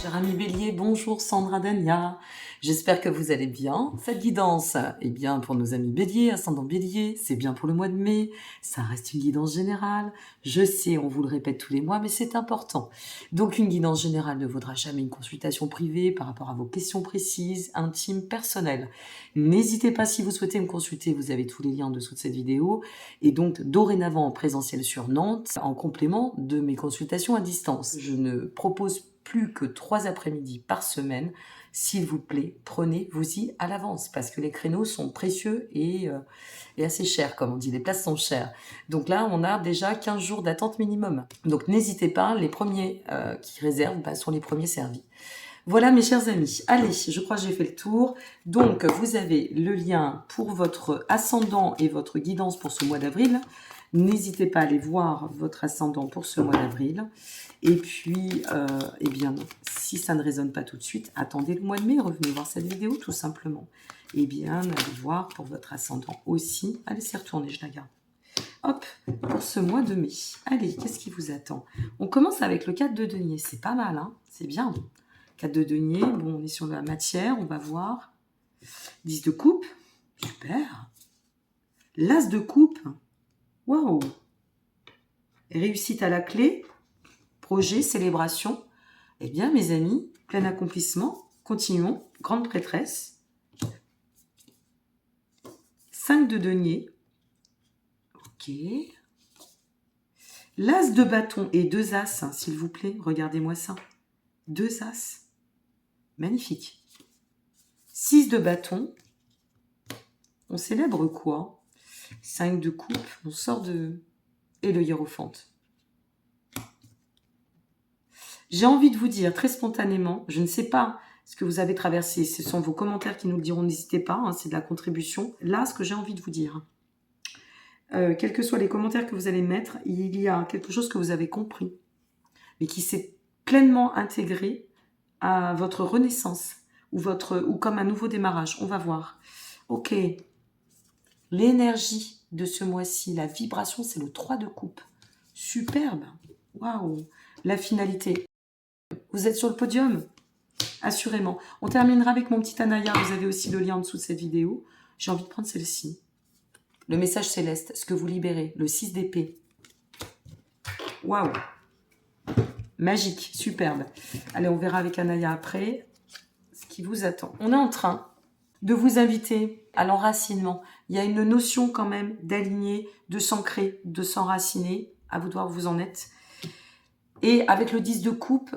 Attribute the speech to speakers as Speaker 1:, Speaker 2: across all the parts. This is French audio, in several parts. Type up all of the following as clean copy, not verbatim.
Speaker 1: Cher ami Bélier, bonjour Sandra Dania. J'espère que vous allez bien. Cette guidance est bien pour nos amis Bélier, ascendant Bélier, c'est bien pour le mois de mai. Ça reste une guidance générale. Je sais, on vous le répète tous les mois, mais c'est important. Donc une guidance générale ne vaudra jamais une consultation privée par rapport à vos questions précises, intimes, personnelles. N'hésitez pas si vous souhaitez me consulter, vous avez tous les liens en dessous de cette vidéo. Et donc dorénavant en présentiel sur Nantes, en complément de mes consultations à distance. Je ne propose plus que 3 après-midi par semaine. S'il vous plaît, prenez-vous-y à l'avance parce que les créneaux sont précieux et assez chers, comme on dit, les places sont chères. Donc là, on a déjà 15 jours d'attente minimum. Donc n'hésitez pas, les premiers qui réservent sont les premiers servis. Voilà mes chers amis, allez, je crois que j'ai fait le tour. Donc vous avez le lien pour votre ascendant et votre guidance pour ce mois d'avril. N'hésitez pas à aller voir votre ascendant pour ce mois d'avril. Et puis, eh bien, si ça ne résonne pas tout de suite, attendez le mois de mai, revenez voir cette vidéo tout simplement. Eh bien, allez voir pour votre ascendant aussi. Allez, c'est retourné, je la garde. Hop, pour ce mois de mai. Allez, qu'est-ce qui vous attend? On commence avec le 4 de denier, c'est pas mal, hein, c'est bien. 4 de denier, bon, on est sur la matière, on va voir. 10 de coupe, super. L'as de coupe, waouh. Réussite à la clé, projet, célébration. Eh bien, mes amis, plein accomplissement, continuons. Grande prêtresse. 5 de denier. Ok. L'as de bâton et 2 as, hein, s'il vous plaît. Regardez-moi ça. 2 as. Magnifique. 6 de bâton. On célèbre quoi? 5 de coupe. On sort de... Et le hiérophante. J'ai envie de vous dire très spontanément, je ne sais pas ce que vous avez traversé, ce sont vos commentaires qui nous le diront, n'hésitez pas, hein, c'est de la contribution. Là, ce que j'ai envie de vous dire, quels que soient les commentaires que vous allez mettre, il y a quelque chose que vous avez compris, mais qui s'est pleinement intégré à votre renaissance, ou comme un nouveau démarrage, on va voir. Ok, l'énergie de ce mois-ci, la vibration, c'est le 3 de coupe. Superbe, waouh, la finalité. Vous êtes sur le podium, assurément. On terminera avec mon petit Anaya. Vous avez aussi le lien en dessous de cette vidéo. J'ai envie de prendre celle-ci. Le message céleste, ce que vous libérez. Le 6 d'épée. Waouh. Magique, superbe. Allez, on verra avec Anaya après ce qui vous attend. On est en train de vous inviter à l'enracinement. Il y a une notion quand même d'aligner, de s'ancrer, de s'enraciner. À vous de voir où vous en êtes. Et avec le 10 de coupe,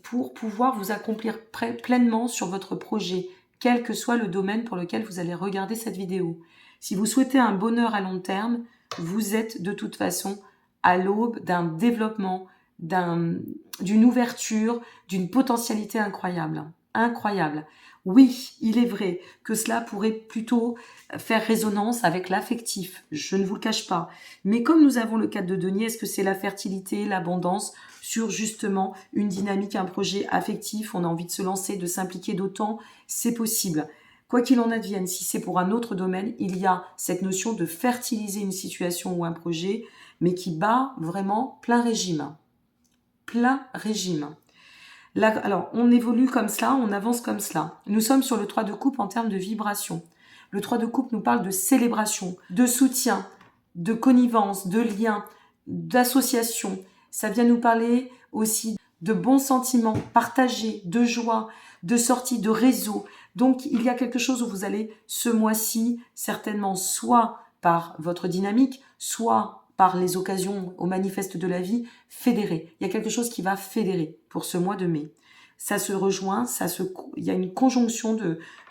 Speaker 1: pour pouvoir vous accomplir pleinement sur votre projet, quel que soit le domaine pour lequel vous allez regarder cette vidéo. Si vous souhaitez un bonheur à long terme, vous êtes de toute façon à l'aube d'un développement, d'une ouverture, d'une potentialité incroyable. Incroyable. Oui, il est vrai que cela pourrait plutôt faire résonance avec l'affectif, je ne vous le cache pas. Mais comme nous avons le 4 de denier, est-ce que c'est la fertilité, l'abondance sur justement une dynamique, un projet affectif, on a envie de se lancer, de s'impliquer d'autant, c'est possible. Quoi qu'il en advienne, si c'est pour un autre domaine, il y a cette notion de fertiliser une situation ou un projet, mais qui bat vraiment plein régime. Plein régime. Là, alors, on évolue comme cela, on avance comme cela. Nous sommes sur le 3 de coupe en termes de vibration. Le 3 de coupe nous parle de célébration, de soutien, de connivence, de lien, d'association. Ça vient nous parler aussi de bons sentiments partagés, de joie, de sortie, de réseau. Donc, il y a quelque chose où vous allez, ce mois-ci, certainement, soit par votre dynamique, soit par les occasions au manifeste de la vie, fédérer. Il y a quelque chose qui va fédérer pour ce mois de mai. Ça se rejoint, il y a une conjonction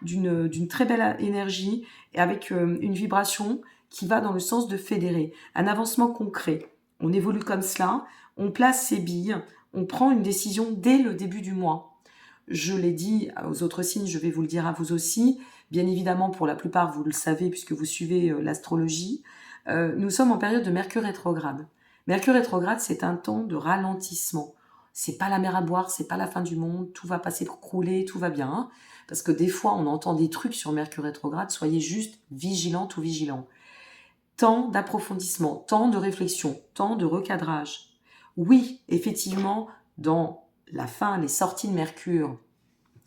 Speaker 1: d'une très belle énergie et avec une vibration qui va dans le sens de fédérer. Un avancement concret. On évolue comme cela, on place ses billes, on prend une décision dès le début du mois. Je l'ai dit aux autres signes, je vais vous le dire à vous aussi. Bien évidemment, pour la plupart, vous le savez puisque vous suivez l'astrologie. Nous sommes en période de Mercure rétrograde. Mercure rétrograde, c'est un temps de ralentissement. C'est pas la mer à boire, c'est pas la fin du monde, tout va passer pour crouler, tout va bien. Hein, parce que des fois, on entend des trucs sur Mercure rétrograde, soyez juste vigilante ou vigilant. Temps d'approfondissement, temps de réflexion, temps de recadrage. Oui, effectivement, dans la fin, les sorties de Mercure,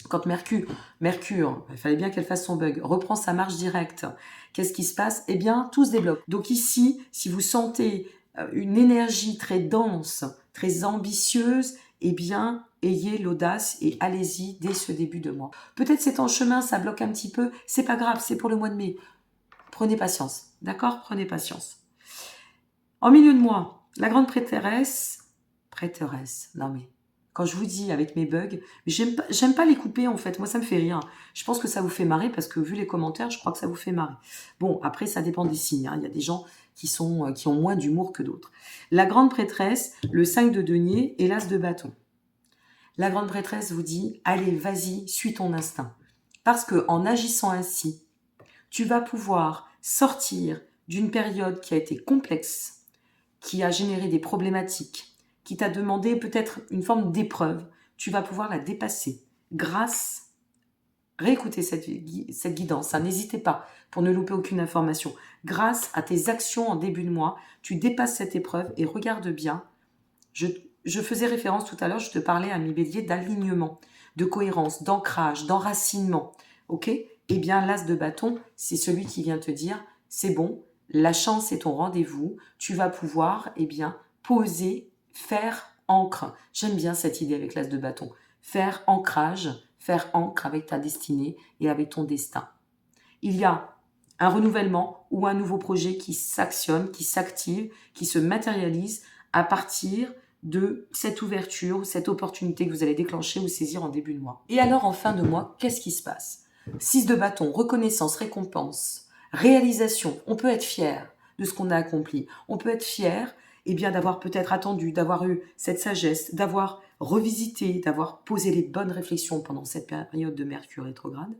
Speaker 1: quand Mercure, il fallait bien qu'elle fasse son bug, reprend sa marche directe, qu'est-ce qui se passe? Eh bien, tout se débloque. Donc ici, si vous sentez une énergie très dense, très ambitieuse, eh bien, ayez l'audace et allez-y dès ce début de mois. Peut-être c'est en chemin, ça bloque un petit peu, c'est pas grave, c'est pour le mois de mai. Prenez patience, d'accord? Prenez patience. En milieu de mois, la grande prêtresse, non mais, quand je vous dis avec mes bugs, j'aime pas les couper en fait, moi ça me fait rire. Je pense que ça vous fait marrer parce que vu les commentaires, je crois que ça vous fait marrer. Bon, après ça dépend des signes, hein. Il y a des gens qui ont moins d'humour que d'autres. La grande prêtresse, le 5 de denier et l'as de bâton. La grande prêtresse vous dit, allez, vas-y, suis ton instinct. Parce que en agissant ainsi, tu vas pouvoir sortir d'une période qui a été complexe, qui a généré des problématiques, qui t'a demandé peut-être une forme d'épreuve, tu vas pouvoir la dépasser grâce, réécoutez cette guidance, hein, n'hésitez pas pour ne louper aucune information, grâce à tes actions en début de mois, tu dépasses cette épreuve et regarde bien, je faisais référence tout à l'heure, je te parlais à mi bélier d'alignement, de cohérence, d'ancrage, d'enracinement, ok? Eh bien l'as de bâton, c'est celui qui vient te dire, c'est bon, la chance est ton rendez-vous, tu vas pouvoir, eh bien, poser, faire ancre. J'aime bien cette idée avec l'as de bâton. Faire ancrage, faire ancre avec ta destinée et avec ton destin. Il y a un renouvellement ou un nouveau projet qui s'actionne, qui s'active, qui se matérialise à partir de cette ouverture, cette opportunité que vous allez déclencher ou saisir en début de mois. Et alors, en fin de mois, qu'est-ce qui se passe? 6 de bâton, reconnaissance, récompense, réalisation. On peut être fier de ce qu'on a accompli. On peut être fier d'avoir peut-être attendu, d'avoir eu cette sagesse, d'avoir revisité, d'avoir posé les bonnes réflexions pendant cette période de Mercure rétrograde.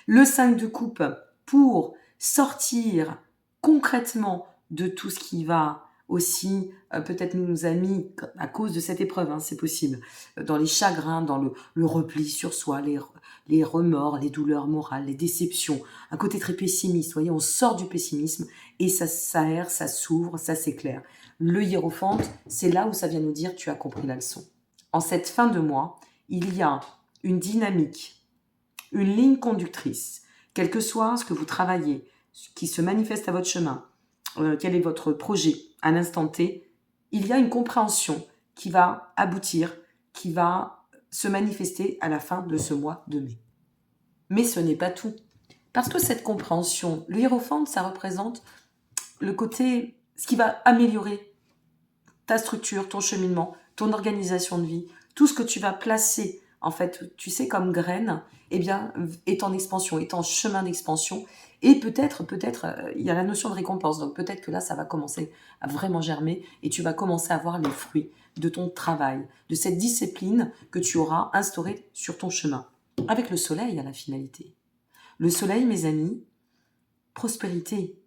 Speaker 1: Le 5 de coupe pour sortir concrètement de tout ce qui va aussi peut-être nous a mis, à cause de cette épreuve, hein, c'est possible, dans les chagrins, dans le repli sur soi, les remords, les douleurs morales, les déceptions, un côté très pessimiste. Vous voyez, on sort du pessimisme et ça s'aère, ça s'ouvre, ça s'éclaire. Le hiérophante, c'est là où ça vient nous dire tu as compris la leçon. En cette fin de mois, il y a une dynamique, une ligne conductrice, quel que soit ce que vous travaillez, qui se manifeste à votre chemin, quel est votre projet à l'instant T, il y a une compréhension qui va aboutir, qui va se manifester à la fin de ce mois de mai. Mais ce n'est pas tout. Parce que cette compréhension, le hiérophante, ça représente le côté, ce qui va améliorer ta structure, ton cheminement, ton organisation de vie, tout ce que tu vas placer, en fait, tu sais, comme graine, eh bien, est en expansion, est en chemin d'expansion. Et peut-être, il y a la notion de récompense. Donc peut-être que là, ça va commencer à vraiment germer et tu vas commencer à voir les fruits de ton travail, de cette discipline que tu auras instaurée sur ton chemin. Avec le soleil à la finalité. Le soleil, mes amis, prospérité.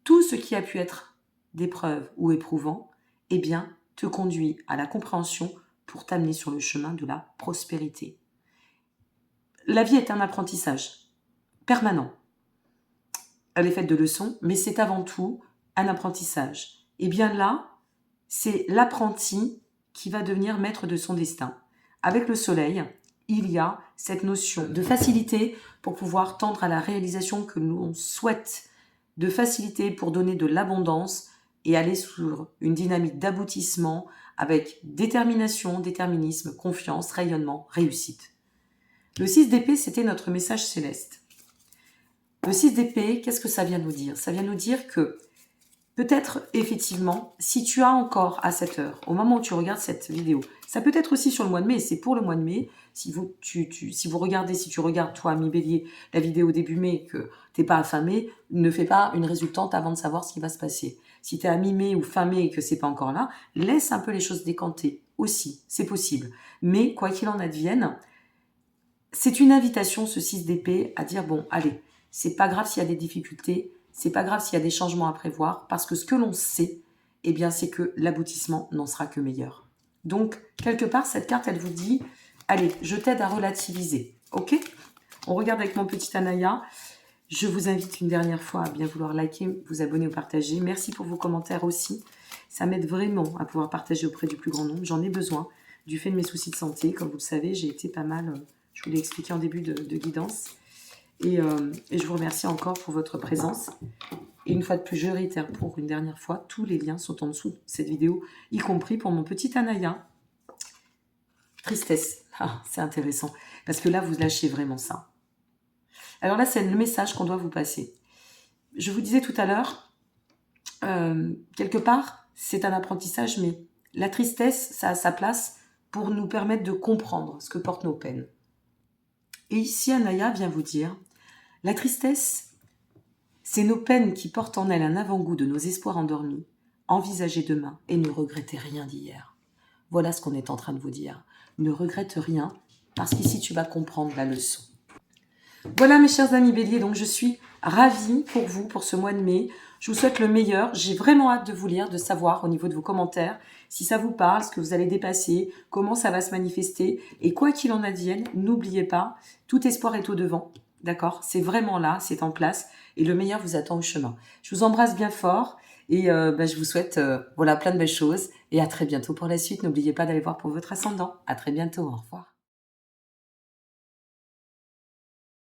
Speaker 1: Tout ce qui a pu être d'épreuve ou éprouvant, eh bien, te conduit à la compréhension pour t'amener sur le chemin de la prospérité. La vie est un apprentissage permanent. Elle est faite de leçons, mais c'est avant tout un apprentissage. Et bien là, c'est l'apprenti qui va devenir maître de son destin. Avec le soleil, il y a cette notion de facilité pour pouvoir tendre à la réalisation que l'on souhaite, de facilité pour donner de l'abondance et aller sur une dynamique d'aboutissement avec détermination, déterminisme, confiance, rayonnement, réussite. Le 6 d'épée, c'était notre message céleste. Le 6 d'épée, qu'est-ce que ça vient nous dire? Ça vient nous dire que peut-être, effectivement, si tu as encore à cette heure, au moment où tu regardes cette vidéo, ça peut être aussi sur le mois de mai, c'est pour le mois de mai, si tu regardes toi, mi-bélier, la vidéo début mai, que t'es pas affamé, ne fais pas une résultante avant de savoir ce qui va se passer. Si tu es à mi-mai ou fin mai et que c'est pas encore là, laisse un peu les choses décanter aussi, c'est possible. Mais quoi qu'il en advienne, c'est une invitation, ce 6 d'épée, à dire bon, allez, c'est pas grave s'il y a des difficultés, c'est pas grave s'il y a des changements à prévoir, parce que ce que l'on sait, eh bien, c'est que l'aboutissement n'en sera que meilleur. Donc, quelque part, cette carte, elle vous dit, allez, je t'aide à relativiser, ok? On regarde avec mon petit Anaya. Je vous invite une dernière fois à bien vouloir liker, vous abonner ou partager. Merci pour vos commentaires aussi. Ça m'aide vraiment à pouvoir partager auprès du plus grand nombre. J'en ai besoin. du fait de mes soucis de santé. Comme vous le savez, j'ai été pas mal, je vous l'ai expliqué en début de guidance. Et je vous remercie encore pour votre présence. Et une fois de plus, je réitère pour une dernière fois, tous les liens sont en dessous de cette vidéo, y compris pour mon petit Anaya. Tristesse, c'est intéressant, parce que là, vous lâchez vraiment ça. Alors là, c'est le message qu'on doit vous passer. Je vous disais tout à l'heure, quelque part, c'est un apprentissage, mais la tristesse, ça a sa place pour nous permettre de comprendre ce que portent nos peines. Et ici, Anaya vient vous dire, la tristesse, c'est nos peines qui portent en elles un avant-goût de nos espoirs endormis. Envisagez demain et ne regrettez rien d'hier. Voilà ce qu'on est en train de vous dire. Ne regrette rien, parce qu'ici, tu vas comprendre la leçon. Voilà mes chers amis béliers, donc je suis ravie pour vous, pour ce mois de mai. Je vous souhaite le meilleur. J'ai vraiment hâte de vous lire, de savoir au niveau de vos commentaires si ça vous parle, ce que vous allez dépasser, comment ça va se manifester. Et quoi qu'il en advienne, n'oubliez pas, tout espoir est au devant. D'accord? C'est vraiment là, c'est en place. Et le meilleur vous attend au chemin. Je vous embrasse bien fort et je vous souhaite voilà, plein de belles choses. Et à très bientôt pour la suite. N'oubliez pas d'aller voir pour votre ascendant. À très bientôt. Au revoir.